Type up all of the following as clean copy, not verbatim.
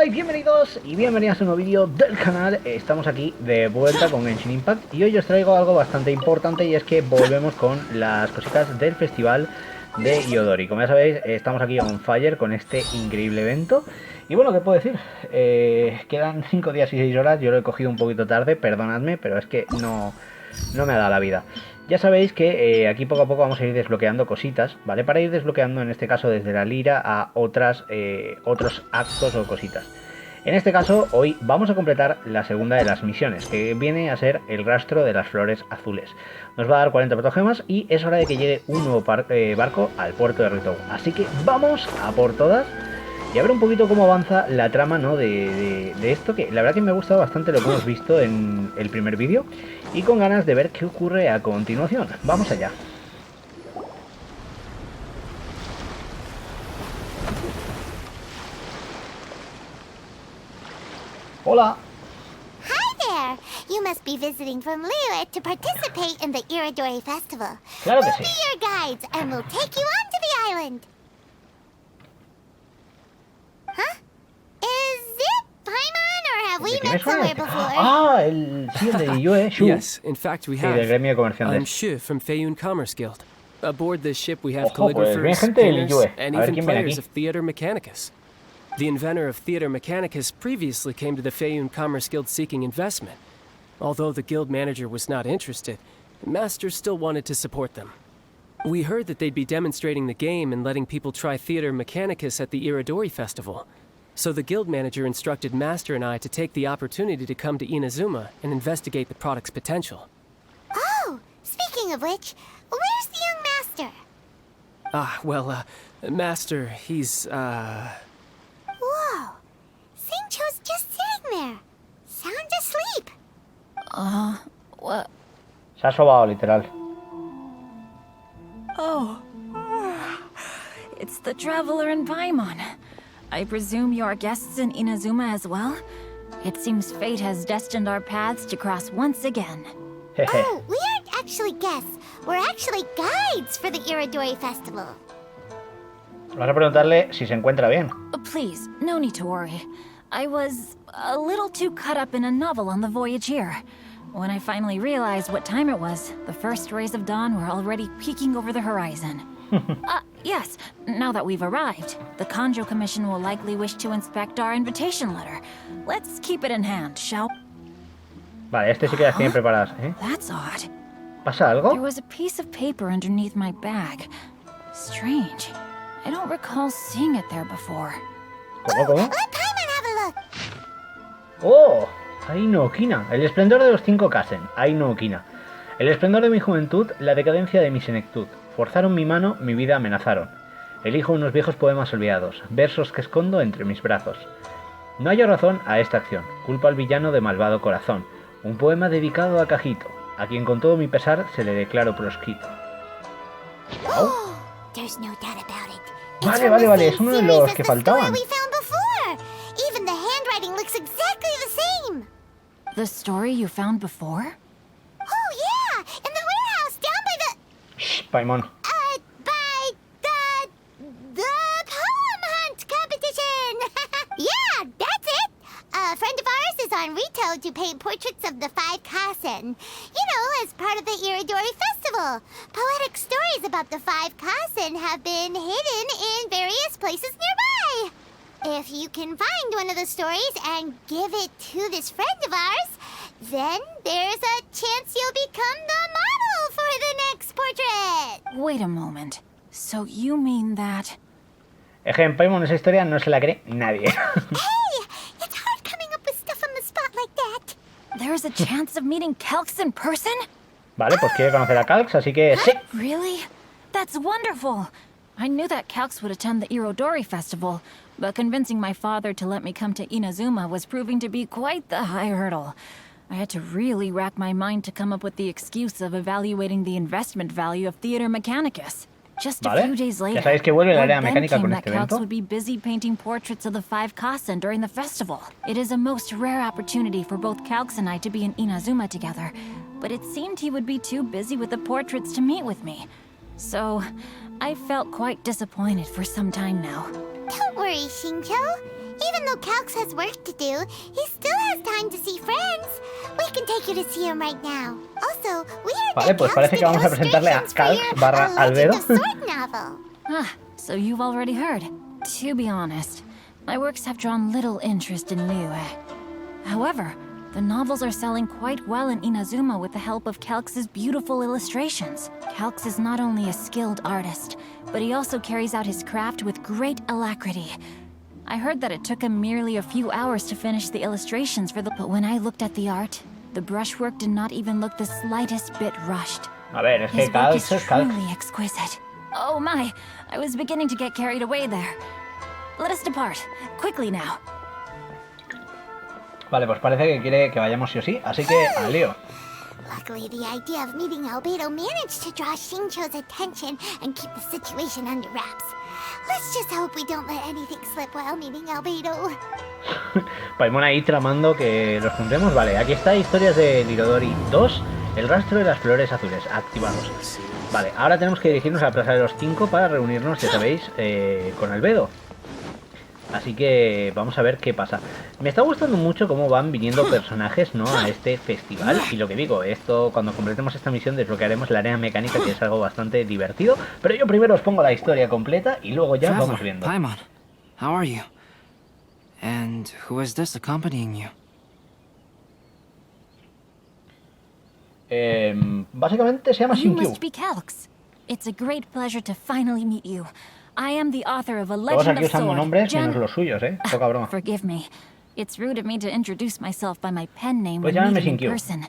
estáis? Bienvenidos y bienvenidas a un nuevo vídeo del canal. Estamos aquí de vuelta con Genshin Impact y hoy os traigo algo bastante importante, y es que volvemos con las cositas del Festival de Irodori. Como ya sabéis, estamos aquí on fire con este increíble evento. Y bueno, ¿qué puedo decir? Quedan 5 días y 6 horas, yo lo he cogido un poquito tarde, perdonadme, pero es que no me ha dado la vida. Ya sabéis que aquí poco a poco vamos a ir desbloqueando cositas, ¿vale? Para ir desbloqueando, en este caso, desde la lira a otros actos o cositas. En este caso, hoy vamos a completar la segunda de las misiones, que viene a ser el rastro de las Flores Azules. Nos va a dar 40 protogemas y es hora de que llegue un nuevo barco al puerto de Rastro. Así que vamos a por todas y a ver un poquito cómo avanza la trama, ¿no? de esto, que la verdad que me ha gustado bastante lo que hemos visto en el primer vídeo, y con ganas de ver qué ocurre a continuación. Vamos allá. Hola. Hi there! You must be visiting from Liyue to participate in the Irodori Festival. Claro que We'll sí. be your guides and we'll take you onto the island. Huh? Is it Paimon or have we ¿De qué me met suena somewhere este? before? Ah, sí, el de Liyue, Shu. Yes, in fact we Sí, del have. gremio de comerciantes. I'm Shu from Feiyun Commerce Guild. Aboard this ship we have Ojo, pues viene calligraphers, gente de painters, Liyue. and A ver even quién viene players aquí. of Theater Mechanicus. The inventor of Theater Mechanicus previously came to the Feiyun Commerce Guild seeking investment. Although the guild manager was not interested, the master still wanted to support them. We heard that they'd be demonstrating the game and letting people try Theater Mechanicus at the Irodori Festival. So the guild manager instructed Master and I to take the opportunity to come to Inazuma and investigate the product's potential. Oh, speaking of which, where's the young master? Master, he's, Whoa! Xinquiu's just sitting there. Sound asleep. What? Se ha sobado, literal. Oh. It's the traveler in Paimon. I presume you are guests in Inazuma as well? It seems fate has destined our paths to cross once again. Jeje. Oh, we aren't actually guests. We're actually guides for the Irodori Festival. Vamos a preguntarle si se encuentra bien. Please, no need to worry. I was a little too caught up in a novel on the voyage here. When I finally realized what time it was, the first rays of dawn were already peeking over the horizon. Yes, now that we've arrived, the Conjo Commission will likely wish to inspect our invitation letter. Let's keep it in hand, shall we? Vale, este sí que las tiene preparadas, ¿eh? That's odd. ¿Pasa There algo? was a piece of paper underneath my bag. Strange. I don't recall seeing it there before. ¿Cómo? Let Paimon have a look. ¡Oh! Ai no Kina. El esplendor de los 5 Kasen. Ai no Kina. El esplendor de mi juventud, la decadencia de mi senectud. Forzaron mi mano, mi vida amenazaron. Elijo unos viejos poemas olvidados, versos que escondo entre mis brazos. No hallo razón a esta acción, culpa al villano de malvado corazón. Un poema dedicado a Cajito, a quien con todo mi pesar se le declaro proscrito. Wow. There's no doubt about it. Vale, vale, vale, es uno de los que faltaban. We found before. Even the handwriting looks exactly the same. The story you found before? Oh yeah, in the warehouse down by the Shh, Paimon. by the poem hunt competition. Yeah, that's it. A friend of ours is on Rito to paint portraits of the 5 Kasen. You know, as part of the Irodori Festival. Poetic stories about the 5 Kasen have been hidden in various places nearby. If you can find one of the stories and give it to this friend of ours, then there's a chance you'll become the model for the next portrait. Wait a moment. So you mean that... En Paimon, esa historia no se la cree nadie. Hey, it's hard coming up with stuff on the spot like that. There's a chance of meeting Calx in person? Vale, pues quiere conocer a Calx, así que sí. Really? That's wonderful! I knew that Calx would attend the Irodori Festival, but convincing my father to let me come to Inazuma was proving to be quite the high hurdle. I had to really rack my mind to come up with the excuse of evaluating the investment value of Theater Mechanicus. Just a Vale. few days later, Ya sabéis que vuelve el área word then mecánica came con that este Calx evento. would be busy painting portraits of the 5 Kasen during the festival. It is a most rare opportunity for both Calx and I to be in Inazuma together, but it seemed he would be too busy with the portraits to meet with me. So, I felt quite disappointed for some time now. Don't worry, Xinquiu. Even though Calx has work to do, he still has time to see friends. We can take you to see him right now. Also, we heard Vale, that pues Calx parece did que vamos a presentarle a illustrations for Calx your, barra Legend Albedo. of Sword novel. Ah, so you've already heard. To be honest, my works have drawn little interest in Liyue. However, the novels are selling quite well in Inazuma with the help of Calx's beautiful illustrations. Calx is not only a skilled artist, but he also carries out his craft with great alacrity. I heard that it took him merely a few hours to finish the illustrations for the... But when I looked at the art, the brushwork did not even look the slightest bit rushed. A ver, es que His work Calx is es Calx. truly exquisite. Oh my, I was beginning to get carried away there. Let us depart. Quickly now. Vale, pues parece que quiere que vayamos sí o sí, así que al lío. Luckily, the idea of meeting Albedo managed to draw Xinqiu's attention and keep the situation under wraps. Let's just hope we don't let anything slip while meeting Albedo. Paimon ahí tramando que los juntemos. Vale, aquí está, historias de Irodori 2, el rastro de las flores azules, activados. Vale, ahora tenemos que dirigirnos a la plaza de los 5 para reunirnos, ya sabéis, con Albedo. Así que vamos a ver qué pasa. Me está gustando mucho cómo van viniendo personajes, ¿no?, a este festival. Y lo que digo, esto cuando completemos esta misión desbloquearemos la arena mecánica, que es algo bastante divertido. Pero yo primero os pongo la historia completa y luego ya vamos viendo. Paimon, how are you? And who is this accompanying you? Básicamente se llama You Xinquiu. must be Calx. It's a great pleasure to finally meet you. I am the author of a Todos legend aquí of usando sword. nombres menos los suyos, poca broma. Forgive me. It's rude of me to introduce myself by my pen name Pues when llámame meeting in Xinquiu. person.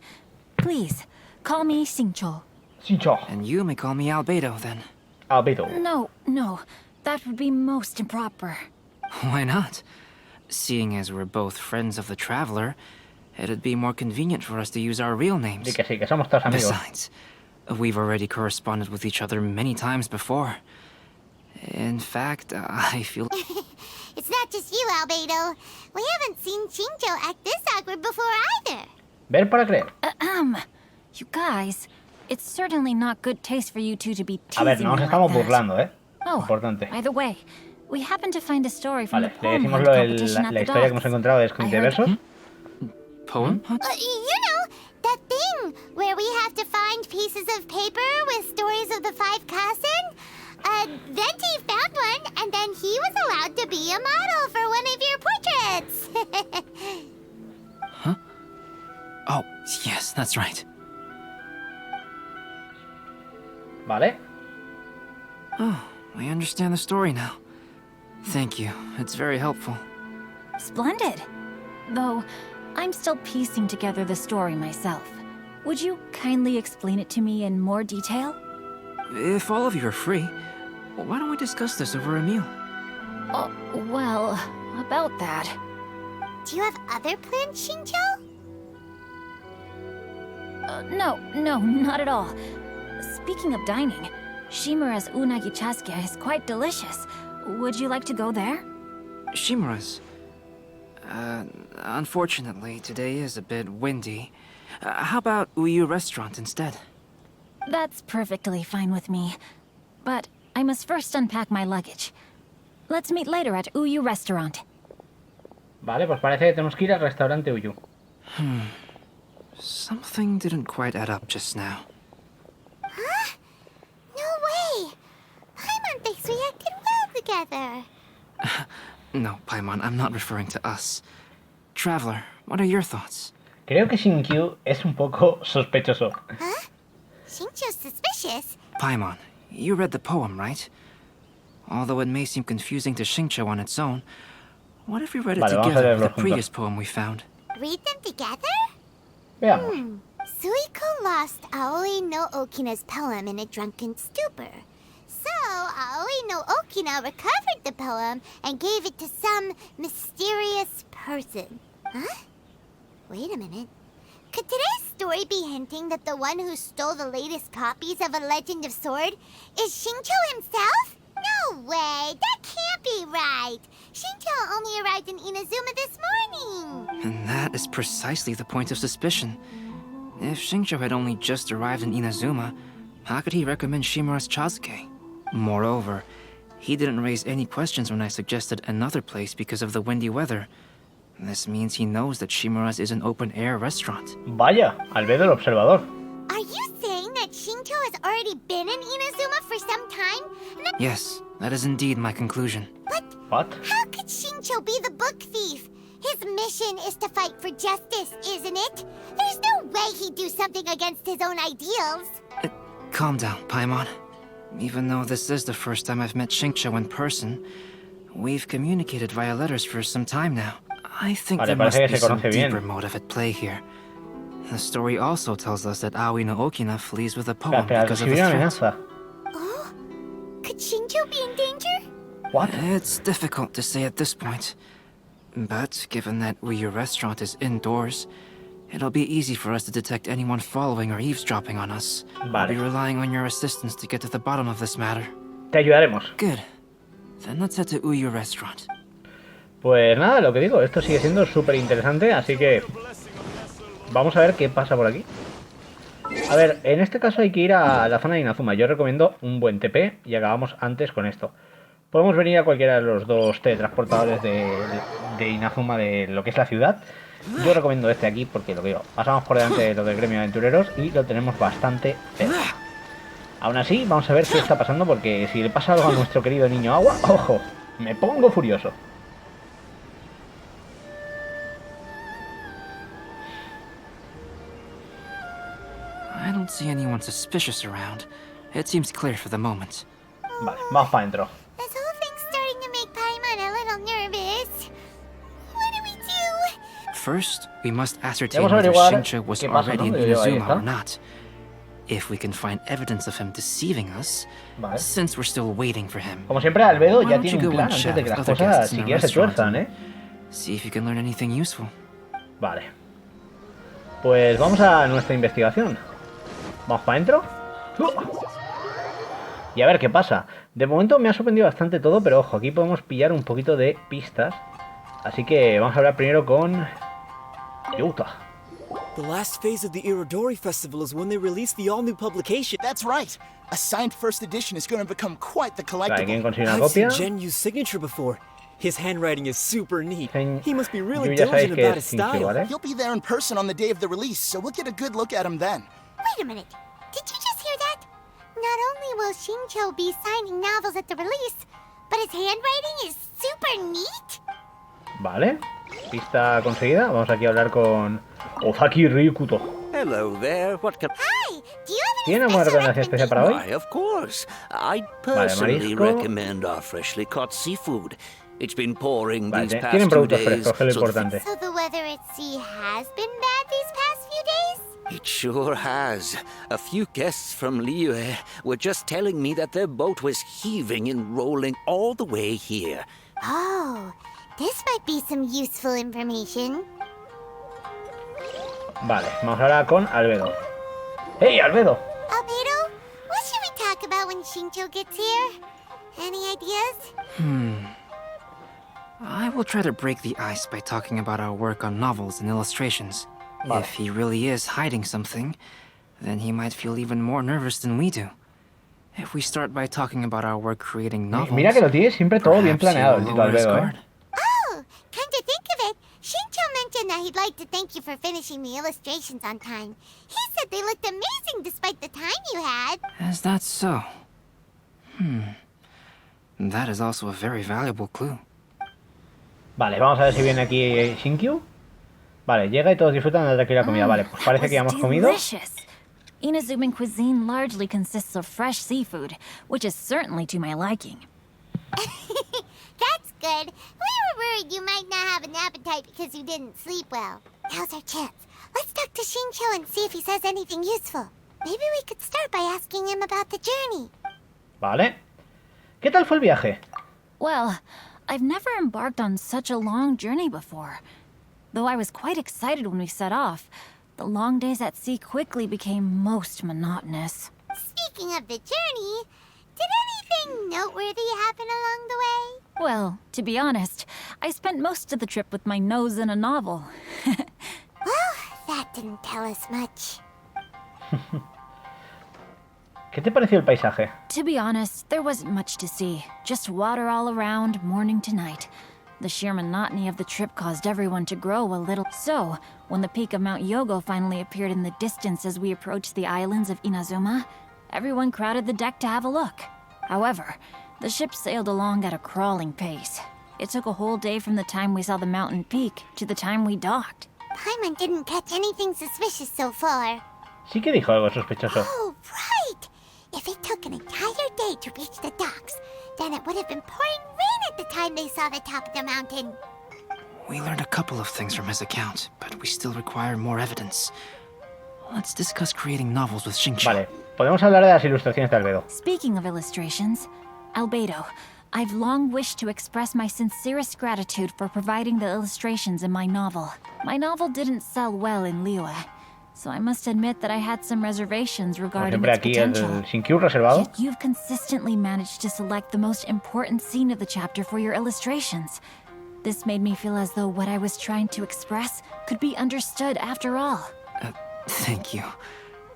Please, call me Xinqiu. Xinqiu. And you may call me Albedo, then. Albedo. No. That would be most improper. Why not? Seeing as we're both friends of the Traveler, it'd be more convenient for us to use our real names. Sí, que somos todos amigos. Besides, we've already corresponded with each other many times before. In fact, I feel... It's not just you, Albedo. We haven't seen Xinqiu act this awkward before either. Ver para creer. You guys, it's certainly not good taste for you two to be A ver, teasing no nos me estamos like that. burlando, Oh, Importante. by the way, we happened to find a story from Vale, the le poem decimos hunt lo competition at la the historia que hemos docks. encontrado de I heard- versos. Poem? You know, that thing where we have to find pieces of paper with stories of the 5 Kasen? Venti found one, and then he was allowed to be a model for one of your portraits. Huh? Oh, yes, that's right. Vale. Oh, I understand the story now. Thank you. It's very helpful. Splendid. Though, I'm still piecing together the story myself. Would you kindly explain it to me in more detail? If all of you are free, why don't we discuss this over a meal? Oh, well, about that. Do you have other plans, Xinqiu? No, not at all. Speaking of dining, Shimura's unagi chasuke is quite delicious. Would you like to go there? Shimura's. Unfortunately, today is a bit windy. How about Uyu Restaurant instead? That's perfectly fine with me. But I must first unpack my luggage. Let's meet later at Uyu Restaurant. Vale, pues parece que tenemos que ir al restaurante Uyu. Something didn't quite add up just now. Huh? No way! Paimon thinks we acted well together. No, Paimon, I'm not referring to us. Traveler, what are your thoughts? Creo que Xinqiu es un poco sospechoso. Huh? Xinqiu's suspicious? Paimon, you read the poem, right? Although it may seem confusing to Xinqiu on its own, what if we read it Vale, vamos a together with leerlo the juntos. previous poem we found? Read them together? Veamos. Suiko lost Aoi no Okina's poem in a drunken stupor. So, Aoi no Okina recovered the poem and gave it to some mysterious person. Huh? Wait a minute. Could today's story be hinting that the one who stole the latest copies of A Legend of Sword is Xinqiu himself? No way! That can't be right! Xinqiu only arrived in Inazuma this morning! And that is precisely the point of suspicion. If Xinqiu had only just arrived in Inazuma, how could he recommend Shimura's Chasuke? Moreover, He didn't raise any questions when I suggested another place because of the windy weather. This means he knows that Shimura's is an open-air restaurant. Vaya, Albedo el observador. Are you saying that Xinquiu has already been in Inazuma for some time? And that- Yes, that is indeed my conclusion. What? How could Xinquiu be the book thief? His mission is to fight for justice, isn't it? There's no way he'd do something against his own ideals. Calm down, Paimon. Even though this is the first time I've met Xinqiu in person, we've communicated via letters for some time now. I think there must be some deeper motive at play here. The story also tells us that Aoi no Okina flees with a poem because of a threat. Oh? Could Xinquiu be in danger? What? It's difficult to say at this point. But given that Uyu restaurant is indoors, it'll be easy for us to detect anyone following or eavesdropping on us. I'll be relying on your assistance to get to the bottom of this matter. Te ayudaremos. Good. Then let's head to Uyu restaurant. Pues nada, lo que digo, esto sigue siendo súper interesante, así que vamos a ver qué pasa por aquí. A ver, en este caso hay que ir a la zona de Inazuma. Yo recomiendo un buen TP y acabamos antes con esto. Podemos venir a cualquiera de los dos teletransportadores de Inazuma, de lo que es la ciudad. Yo recomiendo este aquí porque lo que digo, pasamos por delante de lo del gremio de aventureros y lo tenemos bastante cerca. Aún así, vamos a ver qué está pasando porque si le pasa algo a nuestro querido niño agua, ¡ojo! Me pongo furioso. I don't see anyone suspicious around. It seems clear for the moment. Vale, vamos para adentro. This whole thing's starting to make Paimon a little nervous. What do we do? First, we must ascertain whether Xinqiu was already in Inazuma or not. If we can find evidence of him deceiving us, since we're still waiting for him. Como siempre, Albedo ya tiene un plan antes de que las cosas siquiera se tuerzan, ¿eh? See if you can learn anything useful. Vale. Pues vamos a nuestra investigación. Vamos para adentro. Y a ver qué pasa. De momento me ha sorprendido bastante todo, pero ojo, aquí podemos pillar un poquito de pistas. Así que vamos a hablar primero con Yuta. The last phase of the Irodori Festival is when they release the all-new publication. That's right. A signed first edition is going to become quite the Vale, ¿quieren collectible. conseguir una I've seen copia? Genyu's signature before. His handwriting is super neat. Gen- He must be really Yo ya sabéis diligent que about es his Xinquiu, style. ¿vale? He'll be there in person on the day of the release, so we'll get a good look at him then. Wait a minute. Did you just hear that? Not only will Xinquiu be signing novels at the release, but his handwriting is super neat. Vale. Pista conseguida. Vamos aquí a hablar con Ozaki Ryukuto. Hello there. What can Hi. Do you have ¿Tiene any alguna special recomendación especial para hoy? Why, of course. I'd personally marisco. recommend our freshly caught seafood. It's been pouring Vale, these past tienen 2 productos days. frescos, que es lo so the importante. So the weather at sea has been bad these past few days? It sure has. A few guests from Liyue were just telling me that their boat was heaving and rolling all the way here. Oh, this might be some useful information. Vale, vamos ahora con Albedo. ¡Hey, Albedo! Albedo, what should we talk about when Xinquiu gets here? Any ideas? I will try to break the ice by talking about our work on novels and illustrations. Vale. If he really is hiding something, then he might feel even more nervous than we do. If we start by talking about our work creating novels, Mira que lo tiene siempre todo bien perhaps he planeado el will Tito lower his Albedo, guard. ¿eh? Oh, come to think of it, Xinquiu mentioned that he'd like to thank you for finishing the illustrations on time. He said they looked amazing despite the time you had. Is that so? That is also a very valuable clue. Vale, vamos a ver si viene aquí Xinquiu. Vale, llega y todos disfrutan de la tranquila comida. Vale, pues parece que ya hemos comido. Delicious. Inazuman cuisine largely consists of fresh seafood, which is certainly to my liking. That's good. We were worried you might not have an appetite because you didn't sleep well. Now's our chance. Let's talk to Xinquiu and see if he says anything useful. Maybe we could start by asking him about the journey. Vale. ¿Qué tal fue el viaje? Well, I've never embarked on such a long journey before. Though I was quite excited when we set off, the long days at sea quickly became most monotonous. Speaking of the journey, did anything noteworthy happen along the way? Well, to be honest, I spent most of the trip with my nose in a novel. Well, that didn't tell us much. ¿Qué te pareció el paisaje? To be honest, there wasn't much to see. Just water all around, morning to night. The sheer monotony of the trip caused everyone to grow a little. So, when the peak of Mount Yogo finally appeared in the distance as we approached the islands of Inazuma, everyone crowded the deck to have a look. However, the ship sailed along at a crawling pace. It took a whole day from the time we saw the mountain peak to the time we docked. Paimon didn't catch anything suspicious so far. Sí que dijo algo sospechoso. Oh, right! If it took an entire day to reach the docks, then it would have been pouring rain at the time they saw the top of the mountain. We learned a couple of things from his account, but we still require more evidence. Let's discuss creating novels with Xinquiu. Vale, podemos hablar de las ilustraciones de Albedo. Speaking of illustrations, Albedo, I've long wished to express my sincerest gratitude for providing the illustrations in my novel. My novel didn't sell well in Liyue, so I must admit that I had some reservations regarding its potential. El Xinquiu reservado. Yet you've consistently managed to select the most important scene of the chapter for your illustrations. This made me feel as though what I was trying to express could be understood after all. Thank you.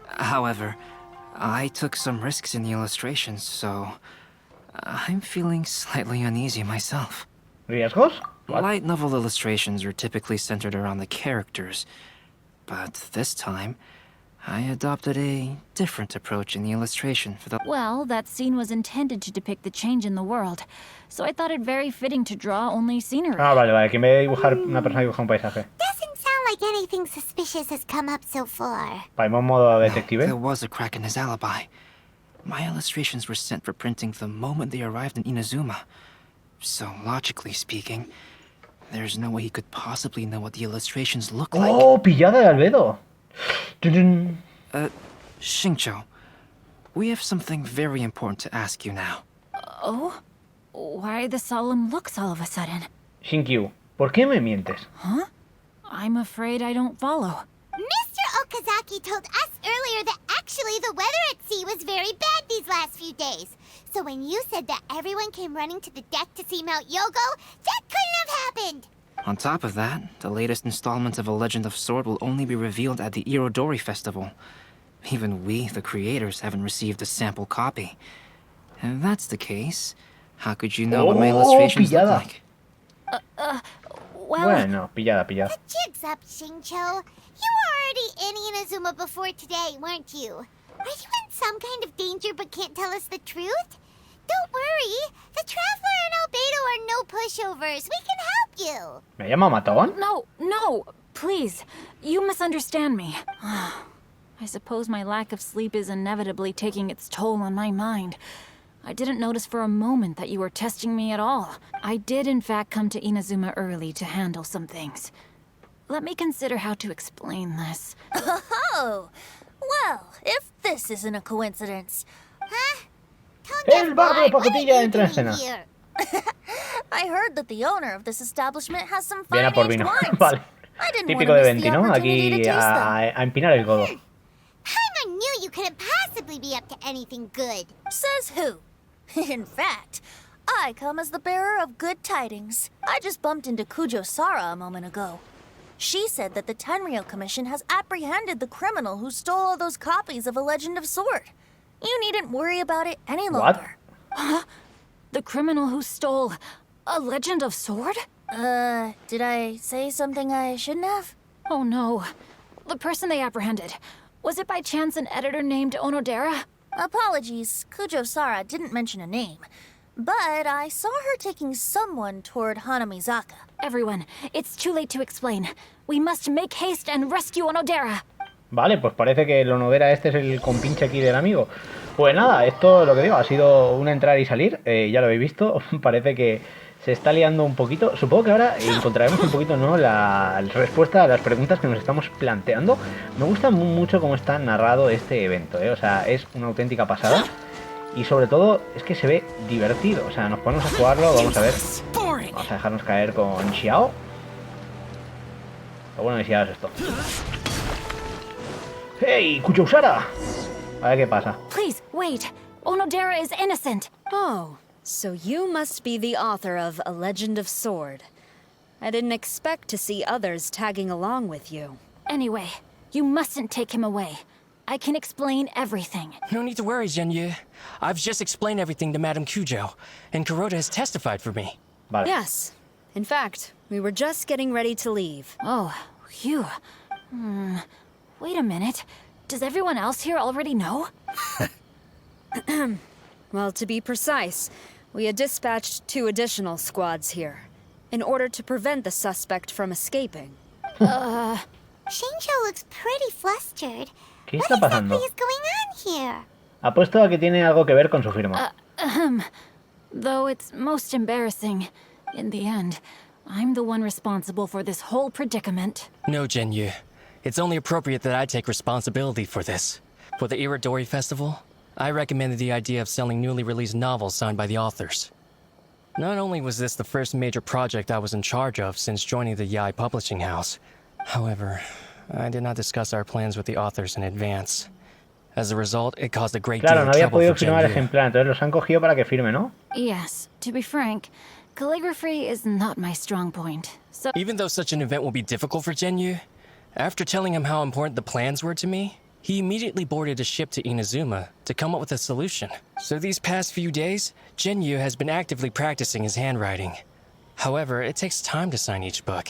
However, I took some risks in the illustrations, so I'm feeling slightly uneasy myself. ¿Riesgos? What? Light novel illustrations are typically centered around the characters, but this time, I adopted a different approach in the illustration for the... Well, that scene was intended to depict the change in the world, so I thought it very fitting to draw only scenery. Ah, vale, que en vez de dibujar una persona dibuja un paisaje. Doesn't sound like anything suspicious has come up so far. Paimon modo detective. There was a crack in his alibi. My illustrations were sent for printing the moment they arrived in Inazuma. So, logically speaking, there's no way he could possibly know what the illustrations look like. Oh, pillada de Albedo. Xinquiu, we have something very important to ask you now. Oh? Why the solemn looks all of a sudden? Xinquiu, ¿por qué me mientes? Huh? I'm afraid I don't follow. Mr. Okazaki told us earlier that actually the weather at sea was very bad these last few days. So when you said that everyone came running to the deck to see Mount Yogo, that couldn't have happened! On top of that, the latest installment of A Legend of Sword will only be revealed at the Irodori Festival. Even we, the creators, haven't received a sample copy. If that's the case, how could you know what my illustrations look like? Well... Bueno, pillada. The jig's up, Xinquiu. You were already in Inazuma before today, weren't you? Are you in some kind of danger but can't tell us the truth? Don't worry. The Traveler and Albedo are no pushovers. We can help you. ¿Me llama matón? No, please. You misunderstand me. I suppose my lack of sleep is inevitably taking its toll on my mind. I didn't notice for a moment that you were testing me at all. I did in fact come to Inazuma early to handle some things. Let me consider how to explain this. Oh! Well, if this isn't a coincidence. Huh? El barco de pacotilla entra en escena. I heard that the owner of this establishment has some Viene a por fine-aged vino. wines. Vale. I didn't Típico want de to miss Venti, the ¿no? opportunity to Aquí taste them. a empinar el codo. Paimon knew you couldn't possibly be up to anything good. Says who? In fact, I come as the bearer of good tidings. I just bumped into Kujo Sara a moment ago. She said that the Tenryou Commission has apprehended the criminal who stole all those copies of A Legend of Sword. You needn't worry about it any longer. Huh? The criminal who stole A Legend of Sword? Did I say something I shouldn't have? Oh no. The person they apprehended. Was it by chance an editor named Onodera? Apologies, Kujo Sara didn't mention a name. But I saw her taking someone toward Hanamizaka. Everyone, it's too late to explain. We must make haste and rescue Onodera. Vale, pues parece que el Onodera este es el compinche aquí del amigo. Pues nada, esto lo que digo, ha sido un entrar y salir, ya lo habéis visto, parece que se está liando un poquito. Supongo que ahora encontraremos un poquito, ¿no?, la respuesta a las preguntas que nos estamos planteando. Me gusta mucho cómo está narrado este evento, o sea, es una auténtica pasada. Y sobre todo, es que se ve divertido, o sea, nos ponemos a jugarlo, vamos a ver. Vamos a dejarnos caer con Xiao. Lo bueno de Xiao es esto. ¡Hey, Kuchousara! A ver qué pasa. Please, wait. Onodera is innocent. Oh, so you must be the author of A Legend of Sword. I didn't expect to see others tagging along with you. Anyway, you mustn't take him away. I can explain everything. No need to worry, Zhenyu. I've just explained everything to Madame Kujou, and Kuroda has testified for me. Vale. Yes. In fact, we were just getting ready to leave. Oh, phew. Wait a minute. Does everyone else here already know? Well, to be precise, we had dispatched 2 additional squads here, in order to prevent the suspect from escaping. Xinqiu looks pretty flustered. ¿Qué What está exactly pasando? is going on here? Apuesto a que tiene algo que ver con su firma. Though it's most embarrassing. In the end, I'm the one responsible for this whole predicament. No, Zhenyu. It's only appropriate that I take responsibility for this. For the Irodori Festival, I recommended the idea of selling newly released novels signed by the authors. Not only was this the first major project I was in charge of since joining the Yae publishing house, however, I did not discuss our plans with the authors in advance. As a result, it caused a great deal Claro, no of había trouble podido for firmar el Zhenyu. ejemplar, entonces los han cogido para que firme, ¿no? Yes, to be frank, calligraphy is not my strong point. So Even though such an event will be difficult for Zhenyu, after telling him how important the plans were to me, he immediately boarded a ship to Inazuma to come up with a solution. So these past few days, Zhenyu has been actively practicing his handwriting. However, it takes time to sign each book,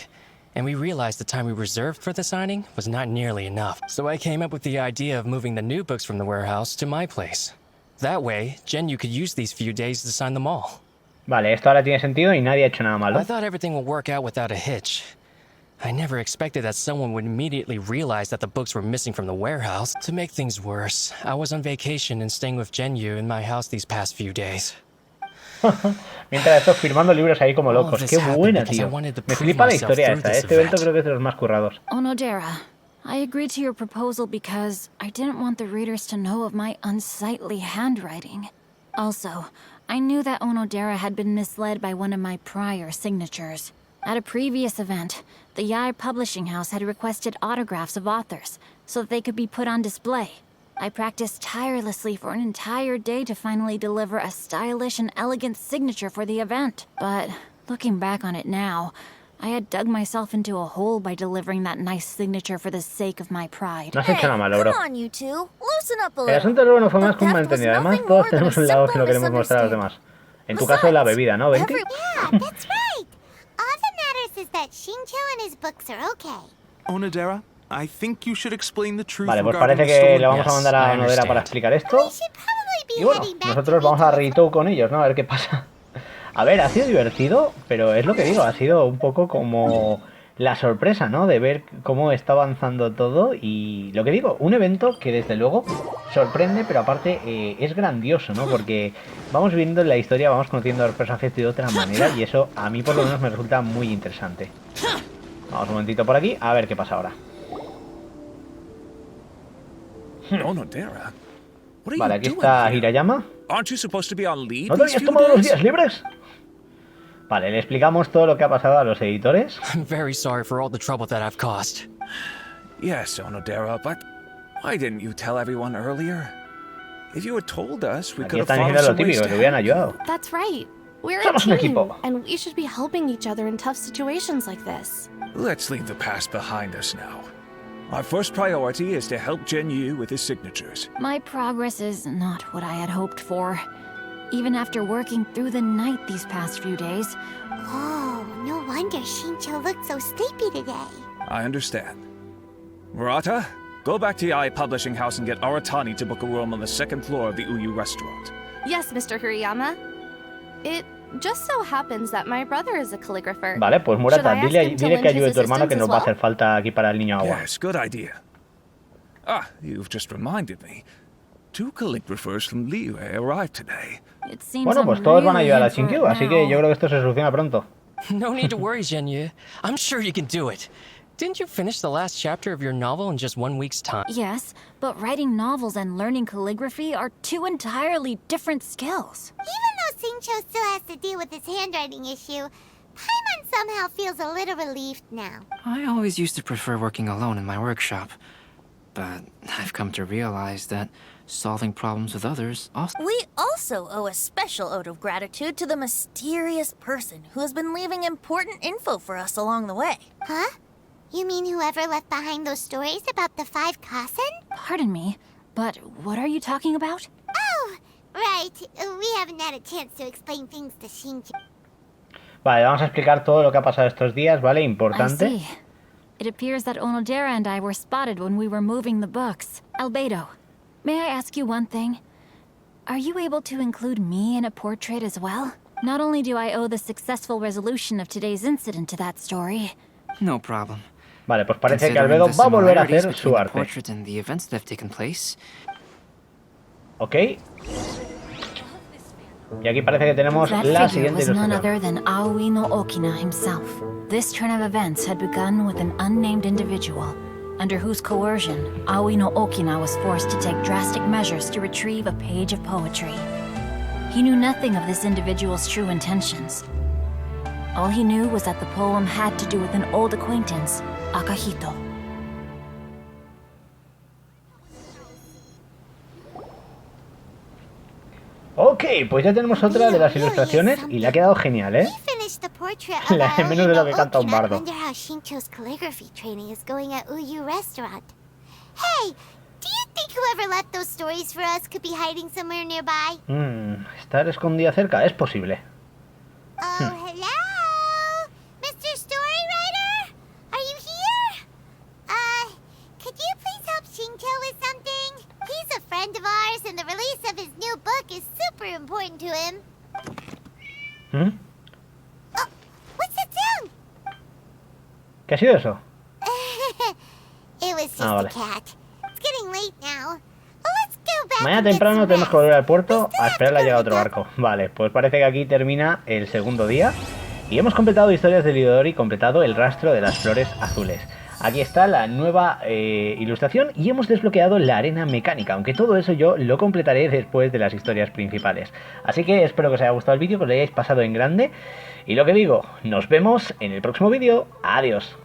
and we realized the time we reserved for the signing was not nearly enough. So I came up with the idea of moving the new books from the warehouse to my place. That way, Zhenyu could use these few days to sign them all. Vale, esto ahora tiene sentido y nadie ha hecho nada malo. I thought everything would work out without a hitch. I never expected that someone would immediately realize that the books were missing from the warehouse. To make things worse, I was on vacation and staying with Zhenyu in my house these past few days. Mientras estos firmando libros ahí como locos. Qué buena, tío. Me flipa la historia esta. Este evento creo que es de los más currados. Onodera, I agreed to your proposal because I didn't want the readers to know of my unsightly handwriting. Also, I knew that Onodera had been misled by one of my prior signatures. At a previous event, the Yae publishing house had requested autographs of authors so that they could be put on display. I practiced tirelessly for an entire day to finally deliver a stylish and elegant signature for the event. But looking back on it now, I had dug myself into a hole by delivering that nice signature for the sake of my pride. No has hecho nada malo, bro. Come on, you two. Loosen up a El little. asunto luego no fue más que un The theft was malentendido. Además, nothing todos more than tenemos a un lado que simple no queremos mostrar a los demás. En tu caso, la bebida, ¿no, Venti? Yeah, that's right. All that matters is that Xinqiu and his books are okay. Onodera, I think you should explain the truth Vale, pues regarding parece the que stolen... le vamos a mandar a Yes, I Onodera para understand. explicar esto. We should probably be Y bueno, heading back nosotros to vamos a Rito's Rito con ellos, ¿no? A ver qué pasa. A ver, ha sido divertido, pero es lo que digo, ha sido un poco como la sorpresa, ¿no? De ver cómo está avanzando todo y lo que digo, un evento que desde luego sorprende, pero aparte es grandioso, ¿no? Porque vamos viendo la historia, vamos conociendo a los personajes de otra manera y eso a mí por lo menos me resulta muy interesante. Vamos un momentito por aquí, a ver qué pasa ahora. Onodera, what are Vale, you aquí doing está here? Hirayama. Aren't you supposed to be on leave ¿No te these habías few tomado los days? días libres? Vale, le explicamos todo lo que ha pasado a los editores. I'm very sorry for all the trouble that I've caused. Yes, Onodera, but why didn't you tell everyone earlier? If you had told us, we Aquí could have están found diciendo lo some ways típico, to te hubieran help you. ayudado. That's right. We're a Somos un team, equipo. and we should be helping each other in tough situations like this. Let's leave the past behind us now. Our first priority is to help Zhenyu with his signatures. My progress is not what I had hoped for. Even after working through the night these past few days, Oh, no wonder Xinqiu looked so sleepy today. I understand. Murata, go back to Yae Publishing House and get Aratani to book a room on the second floor of the Uyu restaurant. Yes, Mr. Hirayama. It just so happens that my brother is a calligrapher. Vale, pues Should Murata, I ask dile him to que lend ayude a his tu hermano que assistance nos as va a well? hacer falta aquí para el niño agua. Yes, good idea. Ah, you've just reminded me. 2 calligraphers from Liyue arrived today. it seems Bueno, I'm pues todos van a really ayudar a in for it Xinquiu, así que now. yo creo que esto se soluciona pronto. No need to worry, Zhenyu. I'm sure you can do it. Didn't you finish the last chapter of your novel in just 1 week's time? Yes, but writing novels and learning calligraphy are 2 entirely different skills. Even though Xinqiu still has to deal with his handwriting issue, Paimon somehow feels a little relieved now. I always used to prefer working alone in my workshop. But I've come to realize that solving problems with others also... We also owe a special ode of gratitude to the mysterious person who has been leaving important info for us along the way. Huh? You mean whoever left behind those stories about the 5 Kasen? Pardon me, but what are you talking about? Oh, right. We haven't had a chance to explain things to Xinquiu. Vale, vamos a explicar todo lo que ha pasado estos días, ¿vale? Importante. I see. It appears that Onodera and I were spotted when we were moving the books. Albedo, may I ask you one thing? Are you able to include me in a portrait as well? Not only do I owe the successful resolution of today's incident to that story. No problem. Vale, pues parece que Albedo va a volver a hacer su arte. Ok. Y aquí parece que tenemos la siguiente ilustración. None other than Aoi no Okina himself. This turn of events had begun with an unnamed individual, under whose coercion, Aoi no Okina was forced to take drastic measures to retrieve a page of poetry. He knew nothing of this individual's true intentions. All he knew was that the poem had to do with an old acquaintance, Akahito. Ok, pues ya tenemos otra de las ilustraciones y le ha quedado genial, ¿eh? La de menos de lo que canta un bardo. Estar escondida cerca es posible. Oh, hello, Mr. Storywriter? Are you here? Could you please help Xinquiu with something? He's a friend of ours, and the release of his new book is super important to him. Oh, what's that sound? ¿Qué ha sido eso? It was just a cat. It's getting late now. Mañana temprano tenemos que volver al puerto a esperar la llegada de otro barco. Vale, pues parece que aquí termina el segundo día. Y hemos completado historias de Irodori y completado el rastro de las flores azules. Aquí está la nueva ilustración y hemos desbloqueado la arena mecánica, aunque todo eso yo lo completaré después de las historias principales. Así que espero que os haya gustado el vídeo, que os lo hayáis pasado en grande. Y lo que digo, nos vemos en el próximo vídeo. Adiós.